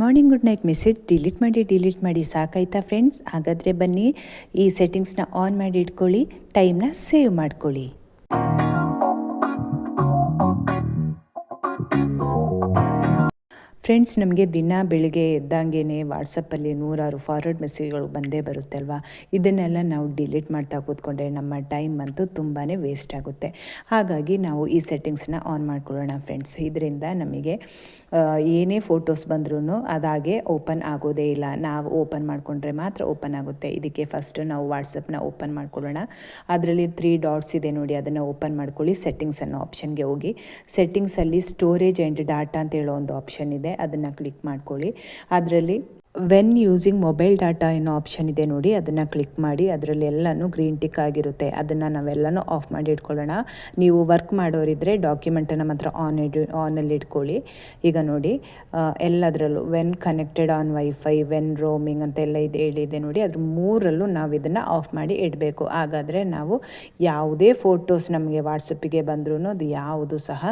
Morning good night message delete ಮಾಡಿ ಸಾಕಾಯ್ತಾ friends? ಹಾಗಾದರೆ ಬನ್ನಿ ಈ ಸೆಟ್ಟಿಂಗ್ಸ್ನ ಆನ್ ಮಾಡಿ ಇಟ್ಕೊಳ್ಳಿ, ಟೈಮ್ನ ಸೇವ್ ಮಾಡ್ಕೊಳ್ಳಿ. ಫ್ರೆಂಡ್ಸ್, ನಮಗೆ ದಿನ ಬೆಳಿಗ್ಗೆ ಎದ್ದಂಗೆ ವಾಟ್ಸಪ್ಪಲ್ಲಿ ನೂರಾರು ಫಾರ್ವರ್ಡ್ ಮೆಸೇಜ್ಗಳು ಬಂದೇ ಬರುತ್ತೆ ಅಲ್ವಾ. ಇದನ್ನೆಲ್ಲ ನಾವು ಡಿಲೀಟ್ ಮಾಡ್ತಾ ಕೂತ್ಕೊಂಡ್ರೆ ನಮ್ಮ ಟೈಮ್ ಅಂತೂ ತುಂಬಾ ವೇಸ್ಟ್ ಆಗುತ್ತೆ. ಹಾಗಾಗಿ ನಾವು ಈ ಸೆಟ್ಟಿಂಗ್ಸ್ನ ಆನ್ ಮಾಡ್ಕೊಳ್ಳೋಣ ಫ್ರೆಂಡ್ಸ್. ಇದರಿಂದ ನಮಗೆ ಏನೇ ಫೋಟೋಸ್ ಬಂದ್ರೂ ಅದಾಗೆ ಓಪನ್ ಆಗೋದೇ ಇಲ್ಲ. ನಾವು ಓಪನ್ ಮಾಡಿಕೊಂಡ್ರೆ ಮಾತ್ರ ಓಪನ್ ಆಗುತ್ತೆ. ಇದಕ್ಕೆ ಫಸ್ಟು ನಾವು ವಾಟ್ಸಪ್ನ ಓಪನ್ ಮಾಡ್ಕೊಳ್ಳೋಣ. ಅದರಲ್ಲಿ 3 ಡಾಟ್ಸ್ ಇದೆ ನೋಡಿ, ಅದನ್ನು ಓಪನ್ ಮಾಡ್ಕೊಳ್ಳಿ. ಸೆಟ್ಟಿಂಗ್ಸ್ ಅನ್ನೋ ಆಪ್ಷನ್ಗೆ ಹೋಗಿ, ಸೆಟ್ಟಿಂಗ್ಸಲ್ಲಿ ಸ್ಟೋರೇಜ್ ಆ್ಯಂಡ್ ಡಾಟಾ ಅಂತ ಹೇಳೋ ಒಂದು ಆಪ್ಷನ್ ಇದೆ, ಅದನ್ನು ಕ್ಲಿಕ್ ಮಾಡ್ಕೊಳ್ಳಿ. ಅದರಲ್ಲಿ ವೆನ್ ಯೂಸಿಂಗ್ ಮೊಬೈಲ್ ಡಾಟಾ ಅನ್ನೋ ಆಪ್ಷನ್ ಇದೆ ನೋಡಿ, ಅದನ್ನು ಕ್ಲಿಕ್ ಮಾಡಿ. ಅದರಲ್ಲಿ ಎಲ್ಲನೂ ಗ್ರೀನ್ ಟಿಕ್ ಆಗಿರುತ್ತೆ, ಅದನ್ನು ನಾವೆಲ್ಲನೂ ಆಫ್ ಮಾಡಿ ಇಟ್ಕೊಳ್ಳೋಣ. ನೀವು ವರ್ಕ್ ಮಾಡೋರಿದ್ದರೆ ಡಾಕ್ಯುಮೆಂಟನ್ನು ಮಾತ್ರ ಆನಲ್ಲಿ ಇಟ್ಕೊಳ್ಳಿ. ಈಗ ನೋಡಿ, ಎಲ್ಲದರಲ್ಲೂ when connected on wifi, when roaming ಅಂತೆಲ್ಲ ಹೇಳಿದೆ ನೋಡಿ, ಅದ್ರ 3ರಲ್ಲೂ ನಾವು ಇದನ್ನು ಆಫ್ ಮಾಡಿ ಇಡಬೇಕು. ಹಾಗಾದರೆ ನಾವು ಯಾವುದೇ ಫೋಟೋಸ್ ನಮಗೆ ವಾಟ್ಸಪ್ಪಿಗೆ ಬಂದ್ರೂ ಅದು ಯಾವುದು ಸಹ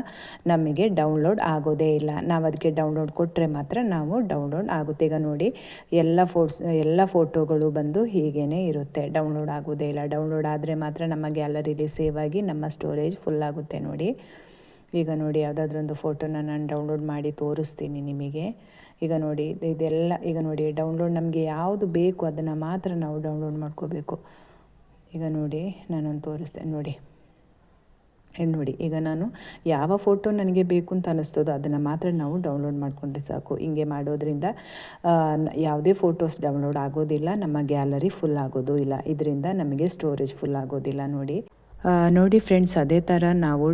ನಮಗೆ ಡೌನ್ಲೋಡ್ ಆಗೋದೇ ಇಲ್ಲ. ನಾವು ಅದಕ್ಕೆ ಡೌನ್ಲೋಡ್ ಕೊಟ್ಟರೆ ಮಾತ್ರ ನಾವು ಡೌನ್ಲೋಡ್ ಆಗುತ್ತೆ. ಈಗ ನೋಡಿ, ಎಲ್ಲ ಫೋಟೋಗಳು ಬಂದು ಹೀಗೇ ಇರುತ್ತೆ, ಡೌನ್ಲೋಡ್ ಆಗೋದೇ ಇಲ್ಲ. ಡೌನ್ಲೋಡ್ ಆದರೆ ಮಾತ್ರ ನಮ್ಮ ಗ್ಯಾಲರಿಲಿ ಸೇವ್ ಆಗಿ ನಮ್ಮ ಸ್ಟೋರೇಜ್ ಫುಲ್ ಆಗುತ್ತೆ ನೋಡಿ. ಈಗ ನೋಡಿ, ಯಾವುದಾದ್ರೊಂದು ಫೋಟೋನ ನಾನು ಡೌನ್ಲೋಡ್ ಮಾಡಿ ತೋರಿಸ್ತೀನಿ ನಿಮಗೆ. ಈಗ ನೋಡಿ, ಇದೆಲ್ಲ ಈಗ ನೋಡಿ, ಡೌನ್ಲೋಡ್ ನಮಗೆ ಯಾವುದು ಬೇಕು ಅದನ್ನು ಮಾತ್ರ ನಾವು ಡೌನ್ಲೋಡ್ ಮಾಡ್ಕೋಬೇಕು. ಈಗ ನೋಡಿ, ನಾನೊಂದು ತೋರಿಸ್ತೇನೆ ನೋಡಿ. ನೋಡಿ, ಈಗ ನಾನು ಯಾವ ಫೋಟೋ ನನಗೆ ಬೇಕು ಅಂತ ಅನ್ನಿಸ್ತದೋ ಅದನ್ನು ಮಾತ್ರ ನಾವು ಡೌನ್ಲೋಡ್ ಮಾಡಿಕೊಂಡ್ರೆ ಸಾಕು. ಹಿಂಗೆ ಮಾಡೋದ್ರಿಂದ ಯಾವುದೇ ಫೋಟೋಸ್ ಡೌನ್ಲೋಡ್ ಆಗೋದಿಲ್ಲ, ನಮ್ಮ ಗ್ಯಾಲರಿ ಫುಲ್ ಆಗೋದು ಇಲ್ಲ. ಇದರಿಂದ ನಮಗೆ ಸ್ಟೋರೇಜ್ ಫುಲ್ ಆಗೋದಿಲ್ಲ ನೋಡಿ ಫ್ರೆಂಡ್ಸ್. ಅದೇ ಥರ ನಾವು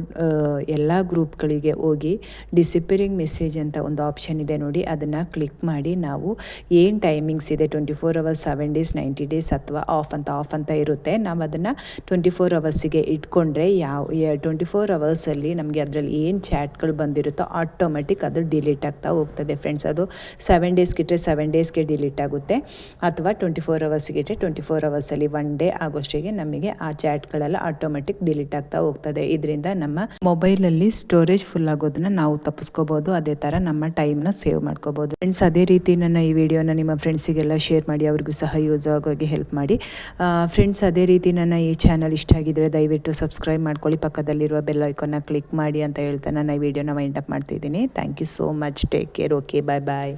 ಎಲ್ಲ ಗ್ರೂಪ್ಗಳಿಗೆ ಹೋಗಿ ಡಿಸಪಿಯರಿಂಗ್ ಮೆಸೇಜ್ ಅಂತ ಒಂದು ಆಪ್ಷನ್ ಇದೆ ನೋಡಿ, ಅದನ್ನು ಕ್ಲಿಕ್ ಮಾಡಿ ನಾವು ಏನು ಟೈಮಿಂಗ್ಸ್ ಇದೆ 24 hours, 7 days, 90 days ಅಥವಾ ಆಫ್ ಅಂತ ಇರುತ್ತೆ. ನಾವು ಅದನ್ನು 24 hours ಇಟ್ಕೊಂಡ್ರೆ 24 hours ನಮಗೆ ಅದರಲ್ಲಿ ಏನು ಚಾಟ್ಗಳು ಬಂದಿರುತ್ತೋ ಆಟೋಮೆಟಿಕ್ ಅದು ಡಿಲೀಟ್ ಆಗ್ತಾ ಹೋಗ್ತದೆ ಫ್ರೆಂಡ್ಸ್. ಅದು 7 days ಇಟ್ಟರೆ 7 days ಡಿಲೀಟ್ ಆಗುತ್ತೆ, ಅಥವಾ 24 hours ಇಟ್ಟರೆ 24 hours 1 day ಆಗೋಷ್ಟಿಗೆ ನಮಗೆ ಆ ಚಾಟ್ಗಳೆಲ್ಲ ಆಟೋಮೆಟಿಕ್ ಡಿಲೀಟ್ ಆಗ್ತಾ ಹೋಗ್ತದೆ. ಇದರಿಂದ ನಮ್ಮ ಮೊಬೈಲಲ್ಲಿ ಸ್ಟೋರೇಜ್ ಫುಲ್ ಆಗೋದನ್ನ ನಾವು ತಪ್ಪಿಸ್ಕೋಬಹುದು. ಅದೇ ಥರ ನಮ್ಮ ಟೈಮ್ನ ಸೇವ್ ಮಾಡ್ಕೋಬಹುದು ಫ್ರೆಂಡ್ಸ್. ಅದೇ ರೀತಿ ನನ್ನ ಈ ವಿಡಿಯೋನ ನಿಮ್ಮ ಫ್ರೆಂಡ್ಸಿಗೆಲ್ಲ ಶೇರ್ ಮಾಡಿ, ಅವ್ರಿಗೂ ಸಹ ಯೂಸ್ ಆಗೋಗೆ ಹೆಲ್ಪ್ ಮಾಡಿ ಫ್ರೆಂಡ್ಸ್. ಅದೇ ರೀತಿ ನನ್ನ ಈ ಚಾನಲ್ ಇಷ್ಟ ಆಗಿದ್ರೆ ದಯವಿಟ್ಟು ಸಬ್ಸ್ಕ್ರೈಬ್ ಮಾಡ್ಕೊಳ್ಳಿ, ಪಕ್ಕದಲ್ಲಿರುವ ಬೆಲ್ ಐಕಾನ್ನ ಕ್ಲಿಕ್ ಮಾಡಿ ಅಂತ ಹೇಳ್ತಾ ನನ್ನ ಈ ವಿಡಿಯೋನ ವೈಂಡ್ ಅಪ್ ಮಾಡ್ತಿದ್ದೀನಿ. Thank you so much. Take care. Okay, bye.